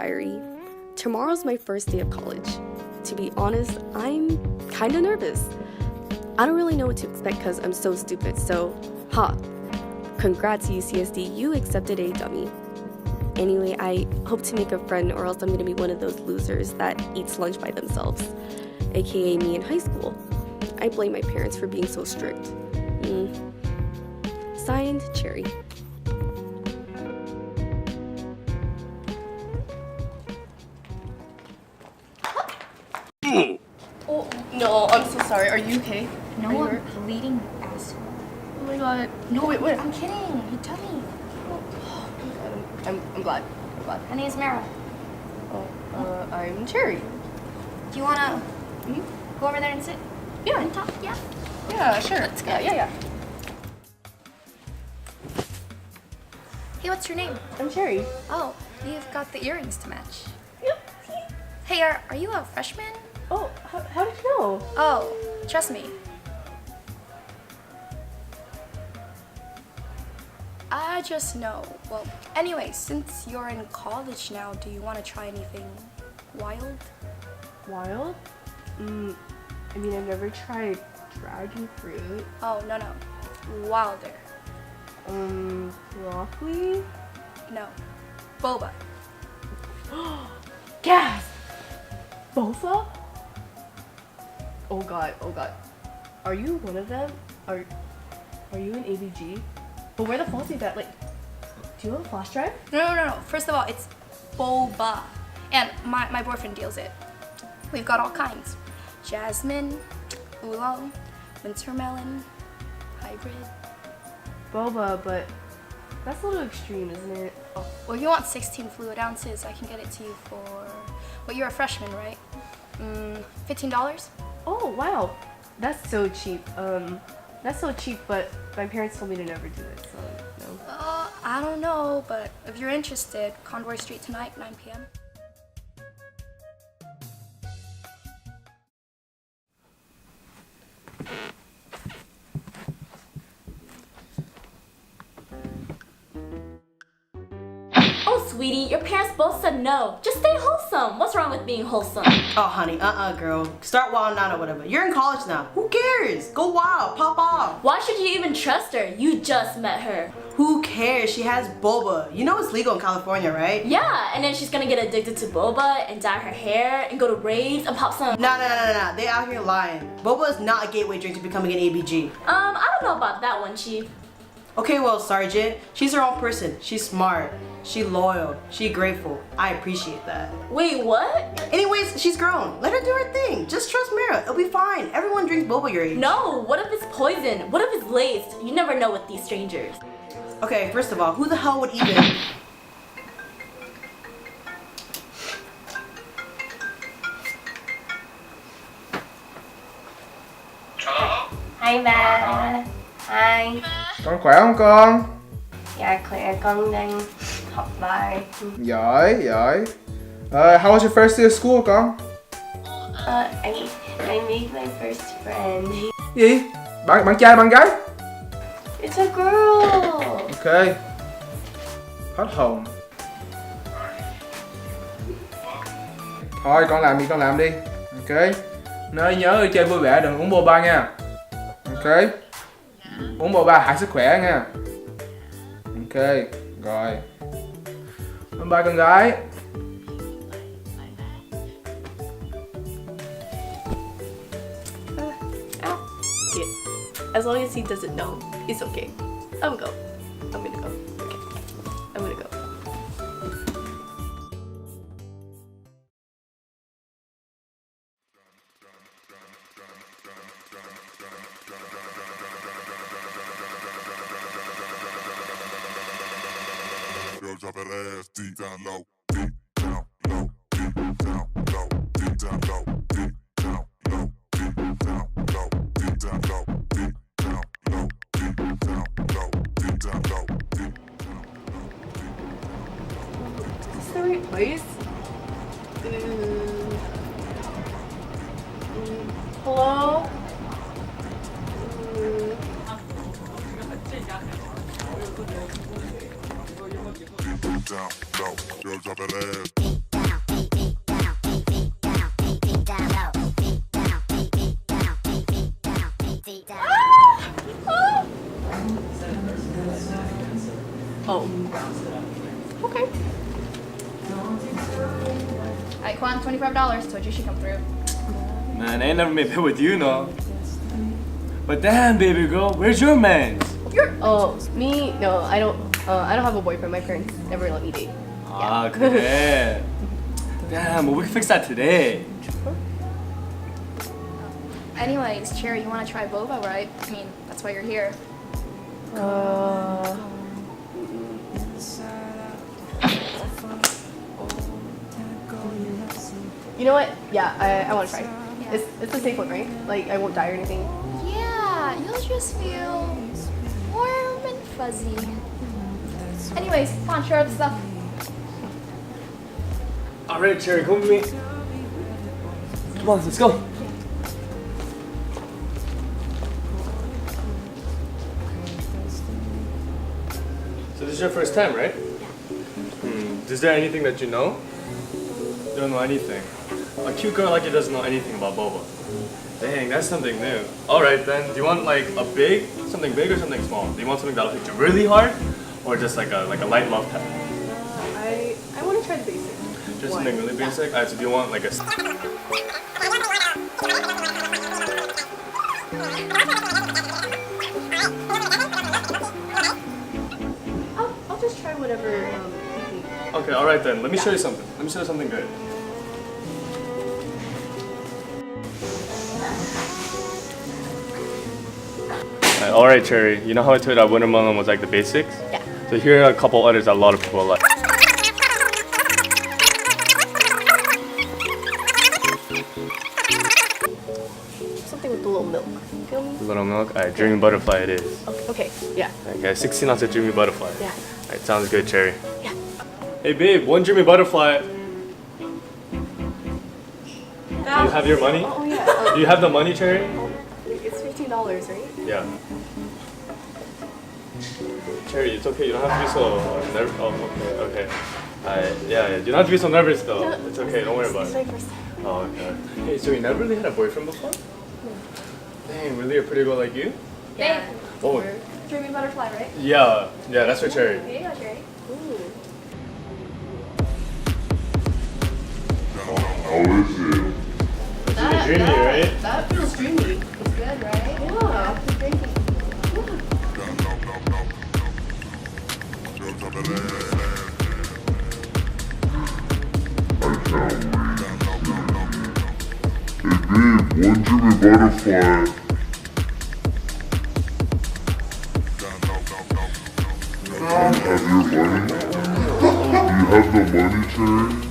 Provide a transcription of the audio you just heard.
diary. Tomorrow's my first day of college. To be honest, I'm kinda nervous. I don't really know what to expect because I'm so stupid, so congrats UCSD, you accepted a dummy. Anyway, I hope to make a friend or else I'm gonna be one of those losers that eats lunch by themselves, aka me in high school. I blame my parents for being so strict. Signed, Cherry. Oh, no, I'm so sorry. Are you okay? No, Are you I'm hurt? bleeding, asshole. Oh my god. No, wait. I'm kidding. You tell me. I'm glad. My name's Mera. Oh, I'm Cherry. Do you wanna go over there and sit? Yeah. And talk? Yeah. Yeah, sure. Let's go. Yeah. Hey, what's your name? I'm Cherry. Oh, you've got the earrings to match. Yep. Hey, are you a freshman? Oh, how did you know? Oh, trust me. I just know. Well, anyway, since you're in college now, do you want to try anything wild? Wild? I mean, I've never tried dragon fruit. Oh, no. Wilder. Broccoli? No. Boba. Gas! Bofa? Oh god. Are you one of them? Are you an ABG? But where the falsies at? Like, do you have a flash drive? No. First of all, it's boba. And my boyfriend deals it. We've got all kinds. Jasmine, oolong, winter melon, hybrid. Boba, but that's a little extreme, isn't it? Oh, well, if you want 16 fluid ounces, I can get it to you for, well, you're a freshman, right? $15? Oh, wow. That's so cheap. But my parents told me to never do it, so no. I don't know, but if you're interested, Convoy Street tonight, 9 p.m. Oh, sweetie, your parents both said no. Just stay wholesome. What's wrong with being wholesome? Oh, honey, girl. Start wilding out or whatever. You're in college now. Who cares? Go wild. Pop off. Why should you even trust her? You just met her. Who cares? She has boba. You know it's legal in California, right? Yeah, and then she's gonna get addicted to boba and dye her hair and go to raves and pop some. No. They out here lying. Boba is not a gateway drink to becoming an ABG. I don't know about that one, Chief. Okay, well, Sergeant, she's her own person. She's smart. She loyal. She grateful. I appreciate that. Wait, what? Anyways, she's grown. Let her do her thing. Just trust Mera. It'll be fine. Everyone drinks boba your age. No, what if it's poison? What if it's laced? You never know with these strangers. Okay, first of all, who the hell would even... Hai ba. Hai. Con khỏe không con? Dạ khỏe, con đang học bài. Giỏi. How was your first day of school con? I made my first friend. Gì? Bạn trai bạn gái? It's a girl. Ok. Hết hồn. Thôi con làm gì con làm đi. Ok. Nơi nhớ chơi vui vẻ đừng uống boba nha. Ok. Uống boba hại sức khỏe nha. Ok. Rồi. Bye bye con gái. As long as he doesn't know, it's okay. I'm gonna go. Okay. I'm gonna go. Girl, drop that ass deep down low, deep down low, deep down low, deep down low, deep down low, deep down low, deep down low, deep down low, deep down low, deep down low, deep. Is this the right place? Hello? Down low, girl, drop that ass. Oh. Okay. Alright, Quan, $25. Told you she'd come through. Man, I ain't never made pay with you, no. But damn, baby girl, where's your man? Oh, me? No, I don't have a boyfriend. My parents never let me date. Ah, 그래. Damn, but we can fix that today. Anyways, Cherry, you want to try boba, right? I mean, that's why you're here. You know what? Yeah, I want to try. It's a safe one, right? Like, I won't die or anything. Yeah, you'll just feel warm and fuzzy. Anyways, come on, share up the stuff. Alright, Cherry, come with me. Come on, let's go. So this is your first time, right? Is there anything that you know? You don't know anything. A cute girl like you doesn't know anything about boba. Dang, that's something new. Alright then, do you want like something big or something small? Do you want something that'll hit you really hard? Or just like a light love tap? I want to try the basic. Just something really basic? Alright, so do you want like a... I'll just try whatever you think. Okay, alright then, let me show you something. Let me show you something good. Alright, Cherry, you know how I told you that watermelon was like the basics? Yeah. So here are a couple others that a lot of people like. Something with a little milk. Feel me? Little milk? Alright, dreamy butterfly it is. Okay. Yeah. Okay, 16 ounce of dreamy butterfly. Yeah. Alright, sounds good, Cherry. Yeah. Hey babe, one dreamy butterfly. Do you have your money? Oh yeah. Do you have the money, Cherry? It's $15, right? Yeah. Cherry, it's okay. You don't have to be so nervous. Oh, okay. Yeah. You don't have to be so nervous though. No, It's okay. Don't worry about It's it. my first time. Oh, okay. Hey, so you never really had a boyfriend before? Dang, really a pretty girl like you? Yeah. Oh, Dreamy butterfly, right? yeah. Yeah, that's for Cherry. Here you go, Cherry. Ooh. How is it? Pretty dreamy, right? That feels dreamy. It's good, right? Yeah. After drinking. Hey babe, one dreamy butterfly. Have your money? Do you have the money, Cherry?